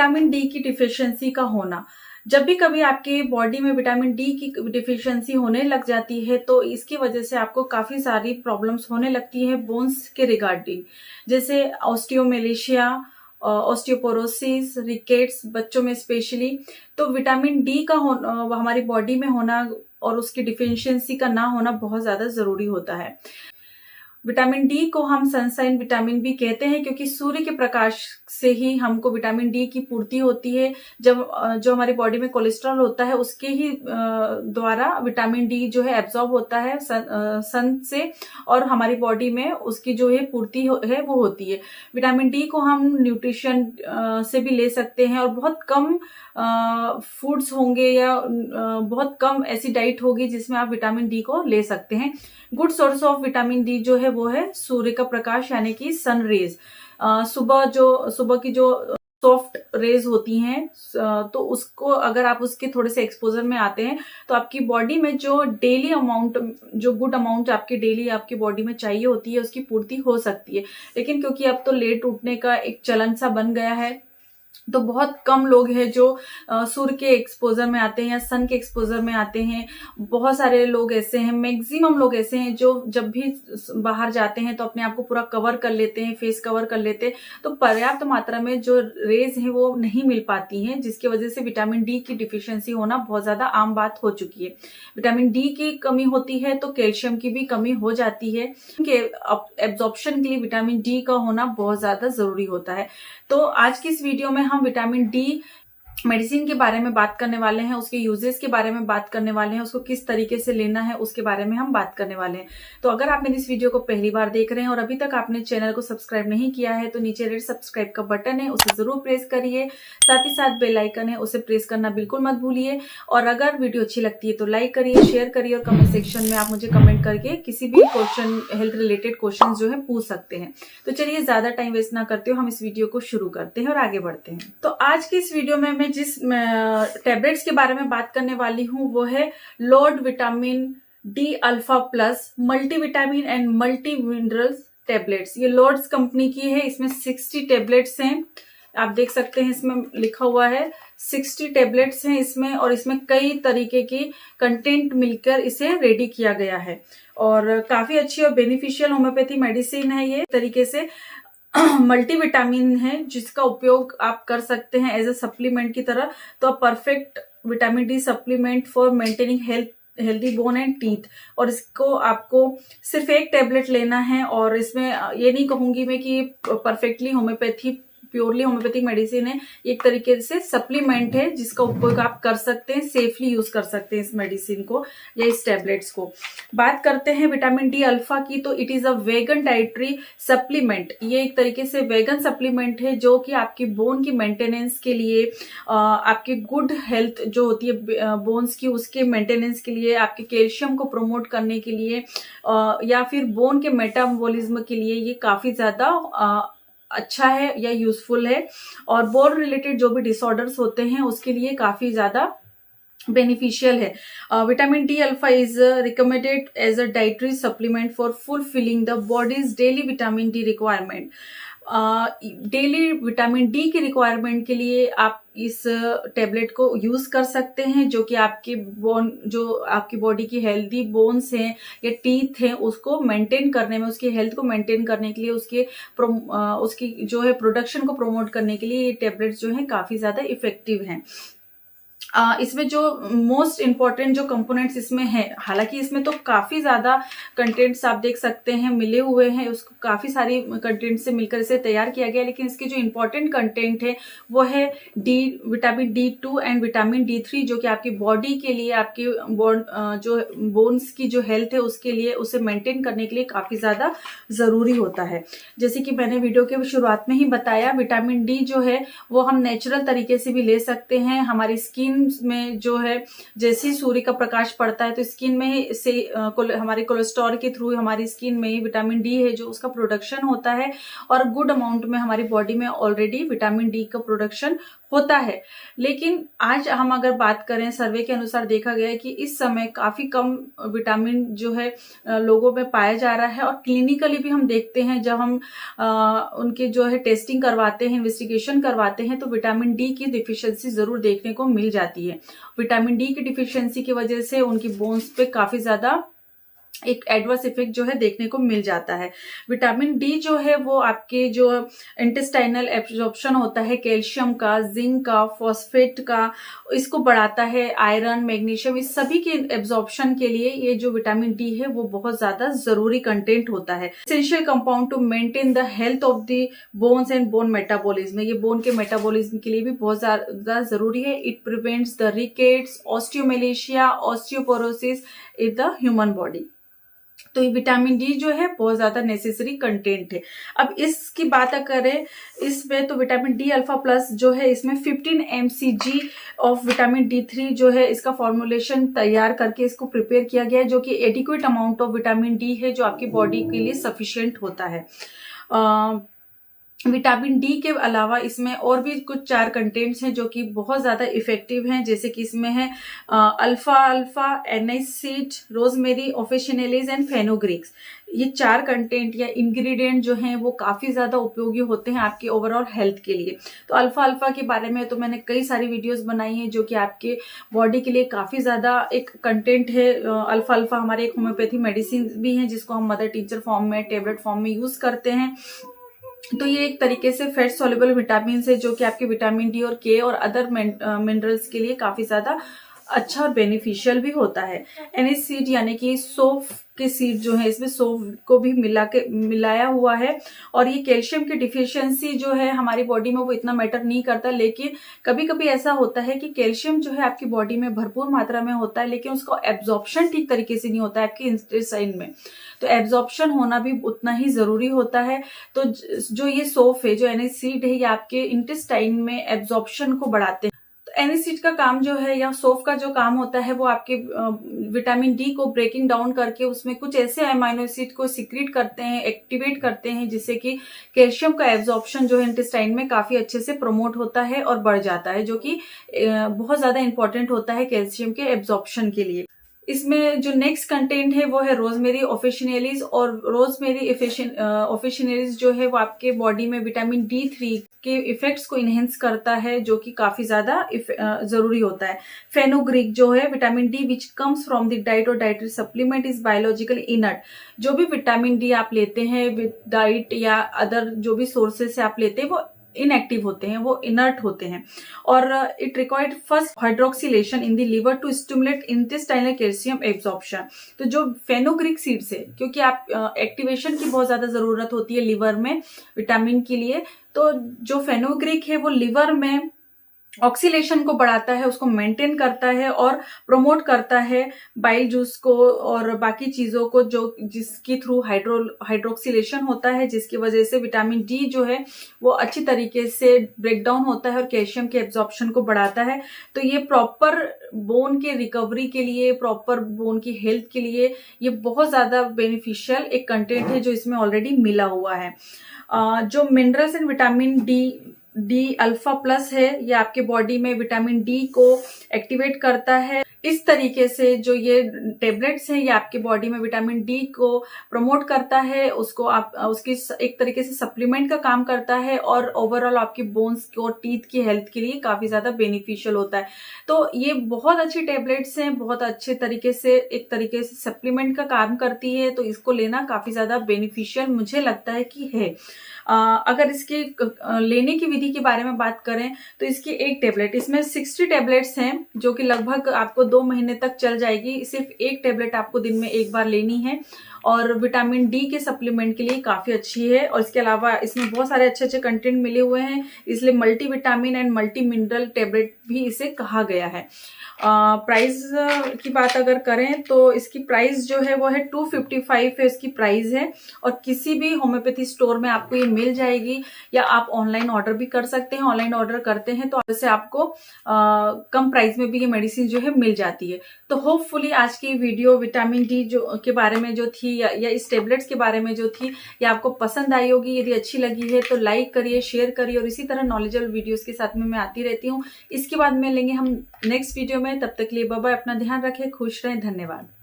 Vitamin D की deficiency का होना। जब भी कभी आपके बॉडी में विटामिन डी की डिफिशियंसी होने लग जाती है तो इसकी वजह से आपको काफी सारी प्रॉब्लम्स होने लगती है बोन्स के रिगार्डिंग, जैसे ऑस्टियोमेलेशिया, ऑस्टियोपोरोसिस, रिकेट्स, बच्चों में स्पेशली। तो विटामिन डी का हमारी बॉडी में होना और उसकी डिफिशियंसी का ना होना बहुत ज्यादा जरूरी होता है। विटामिन डी को हम सनशाइन विटामिन भी कहते हैं क्योंकि सूर्य के प्रकाश से ही हमको विटामिन डी की पूर्ति होती है। जब जो हमारी बॉडी में कोलेस्ट्रॉल होता है उसके ही द्वारा विटामिन डी जो है एब्जॉर्ब होता है सन से, और हमारी बॉडी में उसकी जो है पूर्ति है वो होती है। विटामिन डी को हम न्यूट्रिशन से भी ले सकते हैं और बहुत कम फूड्स होंगे या बहुत कम ऐसी डाइट होगी जिसमें आप विटामिन डी को ले सकते हैं। Good source of vitamin D जो है वो है सूर्य का प्रकाश यानी कि सन रेज। सुबह की जो सॉफ्ट रेज होती हैं तो उसको अगर आप उसके थोड़े से एक्सपोजर में आते हैं तो आपकी बॉडी में जो डेली अमाउंट, जो गुड अमाउंट आपकी डेली आपकी बॉडी में चाहिए होती है उसकी पूर्ति हो सकती है। लेकिन क्योंकि अब तो लेट उठने का एक चलन सा बन गया है तो बहुत कम लोग हैं जो सूर्य के एक्सपोजर में आते हैं या सन के एक्सपोजर में आते हैं। बहुत सारे लोग ऐसे हैं, मैक्सिमम लोग ऐसे हैं जो जब भी बाहर जाते हैं तो अपने आप को पूरा कवर कर लेते हैं, फेस कवर कर लेते हैं, तो पर्याप्त मात्रा में जो रेज है वो नहीं मिल पाती हैं, जिसकी वजह से विटामिन डी की डिफिशियंसी होना बहुत ज्यादा आम बात हो चुकी है। विटामिन डी की कमी होती है तो कैल्शियम की भी कमी हो जाती है। एब्जॉर्प्शन के लिए विटामिन डी का होना बहुत ज्यादा जरूरी होता है। तो आज की इस वीडियो में हम विटामिन डी मेडिसिन के बारे में बात करने वाले हैं, उसके यूजेस के बारे में बात करने वाले हैं, उसको किस तरीके से लेना है उसके बारे में हम बात करने वाले हैं। तो अगर आप मेरी इस वीडियो को पहली बार देख रहे हैं और अभी तक आपने चैनल को सब्सक्राइब नहीं किया है तो नीचे रेड सब्सक्राइब का बटन है, उसे जरूर प्रेस करिए। साथ ही साथ बेल आइकन है, उसे प्रेस करना बिल्कुल मत भूलिए। और अगर वीडियो अच्छी लगती है तो लाइक करिए, शेयर करिए और कमेंट सेक्शन में आप मुझे कमेंट करके किसी भी क्वेश्चन, हेल्थ रिलेटेड क्वेश्चन जो है पूछ सकते हैं। तो चलिए ज्यादा टाइम वेस्ट ना करते हो, हम इस वीडियो को शुरू करते हैं और आगे बढ़ते हैं। तो आज की इस वीडियो में मैं जिस टैबलेट्स के बारे में बात करने वाली हूँ वो है Lord vitamin D alpha plus multivitamin and multi minerals tablets. ये लॉर्ड्स कंपनी की है। इसमें 60 टैबलेट्स हैं, आप देख सकते हैं इसमें लिखा हुआ है 60 टैबलेट्स हैं इसमें, और इसमें कई तरीके की कंटेंट मिलकर इसे रेडी किया गया है और काफी अच्छी और बेनिफिशियल होम्योपैथी मेडिसिन है। ये तरीके से मल्टीविटामिन है जिसका उपयोग आप कर सकते हैं एज ए सप्लीमेंट की तरह। तो perfect vitamin D supplement for maintaining healthy bone and teeth. और इसको आपको सिर्फ एक टैबलेट लेना है और इसमें ये नहीं कहूंगी मैं कि परफेक्टली प्योरली होम्योपैथिक मेडिसिन है। एक तरीके से सप्लीमेंट है जिसका उपयोग आप कर सकते हैं, सेफली यूज कर सकते हैं इस मेडिसिन को या इस टैबलेट्स को। बात करते हैं विटामिन डी अल्फा की, तो it is a vegan dietary supplement. ये एक तरीके से वेगन सप्लीमेंट है जो कि आपकी बोन की मेंटेनेंस के लिए, आपकी गुड हेल्थ जो होती है बोन्स की उसके मेंटेनेंस के लिए, आपके कैल्शियम को प्रमोट करने के लिए या फिर बोन के मेटाबॉलिज्म के लिए ये काफी ज्यादा अच्छा है या यूजफुल है। और बोन रिलेटेड जो भी डिसऑर्डर्स होते हैं उसके लिए काफी ज्यादा बेनिफिशियल है। Vitamin D alpha is recommended as a dietary supplement for fulfilling the body's daily vitamin D requirement. Daily vitamin D की रिक्वायरमेंट के लिए आप इस टेबलेट को यूज कर सकते हैं, जो कि आपकी बोन, जो आपकी बॉडी की हेल्दी बोन्स हैं या टीथ हैं उसको मेंटेन करने में, उसकी हेल्थ को मेंटेन करने के लिए, उसकी जो है प्रोडक्शन को प्रमोट करने के लिए ये टेबलेट्स जो है काफी ज्यादा इफेक्टिव हैं। इसमें जो मोस्ट इम्पॉर्टेंट जो कंपोनेंट्स इसमें है, हालांकि इसमें तो काफी ज्यादा कंटेंट्स आप देख सकते हैं मिले हुए हैं, उसको काफी सारी कंटेंट से मिलकर इसे तैयार किया गया, लेकिन इसके जो इम्पोर्टेंट कंटेंट है वो है vitamin D2 and vitamin D3, जो कि आपकी बॉडी के लिए, आपकी जो बोन्स की जो हेल्थ है उसके लिए, उसे मेंटेन करने के लिए काफी ज्यादा जरूरी होता है। जैसे कि मैंने वीडियो के शुरुआत में ही बताया, विटामिन डी जो है वो हम नेचुरल तरीके से भी ले सकते हैं। हमारी स्किन स्किन में जो है जैसे ही सूर्य का प्रकाश पड़ता है तो स्किन में ही से हमारे कोलेस्ट्रॉल के थ्रू हमारी स्किन में ही विटामिन डी है जो उसका प्रोडक्शन होता है, और गुड अमाउंट में हमारी बॉडी में ऑलरेडी विटामिन डी का प्रोडक्शन होता है। लेकिन आज हम अगर बात करें, सर्वे के अनुसार देखा गया है कि इस समय काफी कम विटामिन जो है लोगों में पाया जा रहा है, और क्लिनिकली भी हम देखते हैं जब हम उनके जो है टेस्टिंग करवाते हैं, इन्वेस्टिगेशन करवाते हैं, तो विटामिन डी की डिफिशियंसी जरूर देखने को मिल जाती है। विटामिन डी की डिफिशियंसी की वजह से उनकी बोन्स पे काफी ज्यादा एक एडवर्स इफेक्ट जो है देखने को मिल जाता है। विटामिन डी जो है वो आपके जो इंटेस्टाइनल एब्जॉर्प्शन होता है कैल्शियम का, जिंक का, फॉस्फेट का, इसको बढ़ाता है। आयरन, मैग्नीशियम, इस सभी के एब्जॉर्प्शन के लिए ये जो विटामिन डी है वो बहुत ज्यादा जरूरी कंटेंट होता है। Essential compound to maintain the health of the bones and bone metabolism, ये बोन के मेटाबॉलिज्म के लिए भी बहुत ज्यादा जरूरी है। It prevents the rickets, osteomalacia, osteoporosis in the human body. तो ये विटामिन डी जो है बहुत ज्यादा नेसेसरी कंटेंट है। अब इसकी बात करें इसमें, तो विटामिन डी अल्फा प्लस जो है इसमें 15 mcg ऑफ विटामिन D3 जो है इसका फॉर्मुलेशन तैयार करके इसको प्रिपेयर किया गया है, जो कि adequate amount of vitamin D है जो आपकी बॉडी के लिए सफिशिएंट होता है। विटामिन डी के अलावा इसमें और भी कुछ 4 कंटेंट्स हैं जो कि बहुत ज्यादा इफेक्टिव हैं, जैसे कि इसमें है अल्फा, एनाइसिड, रोजमेरी, ऑफिशिनेलिस एंड फेनोग्रीक्स। ये 4 कंटेंट या इंग्रेडिएंट जो हैं वो काफी ज्यादा उपयोगी होते हैं आपके ओवरऑल हेल्थ के लिए। तो अल्फा के बारे में तो मैंने कई सारी वीडियोस बनाई हैं जो कि आपके बॉडी के लिए काफी ज्यादा एक कंटेंट है। अल्फा हमारे एक होम्योपैथी मेडिसिन भी है जिसको हम मदर टिंचर फॉर्म में, टेबलेट फॉर्म में यूज करते हैं। तो ये एक तरीके से फैट सॉल्युबल विटामिन है जो कि आपके विटामिन डी और के और अदर मिनरल्स के लिए काफी ज्यादा अच्छा और बेनिफिशियल भी होता है। एनिस सीड यानी कि सौंफ के सीड जो है, इसमें सौंफ को भी मिलाया हुआ है, और ये कैल्शियम की डिफिशियंसी जो है हमारी बॉडी में वो इतना मैटर नहीं करता, लेकिन कभी कभी ऐसा होता है कि कैल्शियम जो है आपकी बॉडी में भरपूर मात्रा में होता है लेकिन उसका एब्जॉर्प्शन ठीक तरीके से नहीं होता है आपके इंटेस्टाइन में। तो एब्जॉर्प्शन होना भी उतना ही जरूरी होता है। तो जो ये सौंफ है, जो एनिस सीड है, ये आपके इंटेस्टाइन में एब्जॉर्प्शन को बढ़ाते हैं। एनिसीड का काम जो है या सौंफ का जो काम होता है वो आपके विटामिन डी को ब्रेकिंग डाउन करके उसमें कुछ ऐसे अमाइनो एसिड को सिक्रीट करते हैं, एक्टिवेट करते हैं, जिससे कि कैल्शियम का एब्जॉर्प्शन जो है इंटेस्टाइन में काफी अच्छे से प्रमोट होता है और बढ़ जाता है, जो कि बहुत ज्यादा इंपॉर्टेंट होता है कैल्शियम के एब्जॉर्प्शन के लिए। इसमें जो नेक्स्ट कंटेंट है वो है रोजमेरी ऑफिशिनेलिस, और रोजमेरी ऑफिशिनेलिस जो है वो आपके बॉडी में विटामिन D3 के इफेक्ट्स को इनहेंस करता है, जो कि काफी ज्यादा जरूरी होता है। फेनोग्रीक जो है vitamin D which comes from the diet और dietary supplement is biologically inert. जो भी विटामिन डी आप लेते हैं विद डाइट या अदर जो भी सोर्सेज से आप लेते हैं वो इनएक्टिव होते हैं, वो इनर्ट होते हैं, और it required first hydroxylation in the liver to stimulate intestinal calcium absorption. तो जो फेनोग्रीक सीड्स है, क्योंकि आप एक्टिवेशन की बहुत ज्यादा जरूरत होती है लिवर में विटामिन के लिए, तो जो फेनोग्रीक है वो लिवर में ऑक्सीलेशन को बढ़ाता है, उसको मेंटेन करता है और प्रमोट करता है बाइल जूस को और बाकी चीजों को, जो जिसके थ्रू हाइड्रोक्सिलेशन होता है, जिसकी वजह से विटामिन डी जो है वो अच्छी तरीके से ब्रेक डाउन होता है और कैल्शियम के एब्जॉर्प्शन को बढ़ाता है। तो ये प्रॉपर बोन के रिकवरी के लिए, प्रॉपर बोन की हेल्थ के लिए ये बहुत ज्यादा बेनिफिशियल एक कंटेंट है जो इसमें ऑलरेडी मिला हुआ है। जो minerals and vitamin D alpha plus है, ये आपके बॉडी में विटामिन डी को एक्टिवेट करता है। इस तरीके से जो ये टेबलेट्स हैं ये आपके बॉडी में विटामिन डी को प्रमोट करता है, उसको आप उसकी एक तरीके से सप्लीमेंट का काम करता है, और ओवरऑल आपकी बोन्स और टीथ की हेल्थ के लिए काफी ज्यादा बेनिफिशियल होता है। तो ये बहुत अच्छी टेबलेट्स हैं, बहुत अच्छे तरीके से एक तरीके से सप्लीमेंट का काम करती है, तो इसको लेना काफी ज्यादा बेनिफिशियल मुझे लगता है कि है। अगर इसके लेने की विधि के बारे में बात करें तो इसकी एक टेबलेट, इसमें 60 टेबलेट्स हैं जो कि लगभग आपको 2 महीने तक चल जाएगी। सिर्फ एक टेबलेट आपको दिन में एक बार लेनी है और विटामिन डी के सप्लीमेंट के लिए काफी अच्छी है। और इसके अलावा इसमें बहुत सारे अच्छे अच्छे कंटेंट मिले हुए हैं, इसलिए multi vitamin and multi mineral tablet भी इसे कहा गया है। प्राइस की बात अगर करें तो इसकी प्राइस जो है वो है 255 है इसकी प्राइस है। और किसी भी होम्योपैथी स्टोर में आपको ये मिल जाएगी, या आप ऑनलाइन ऑर्डर भी कर सकते हैं। ऑनलाइन ऑर्डर करते हैं तो वैसे आपको कम प्राइस में भी ये मेडिसिन जो है मिल जाती है। तो होपफुली आज की वीडियो विटामिन डी जो के बारे में जो थी या इस टेबलेट्स के बारे में जो थी, ये आपको पसंद आई होगी। यदि अच्छी लगी है तो लाइक करिए, शेयर करिए, और इसी तरह नॉलेजेबल वीडियोस के साथ में मैं आती रहती हूँ। इसके बाद में लेंगे हम नेक्स्ट वीडियो में। तब तक के लिए बाय बाय, अपना ध्यान रखें, खुश रहें, धन्यवाद।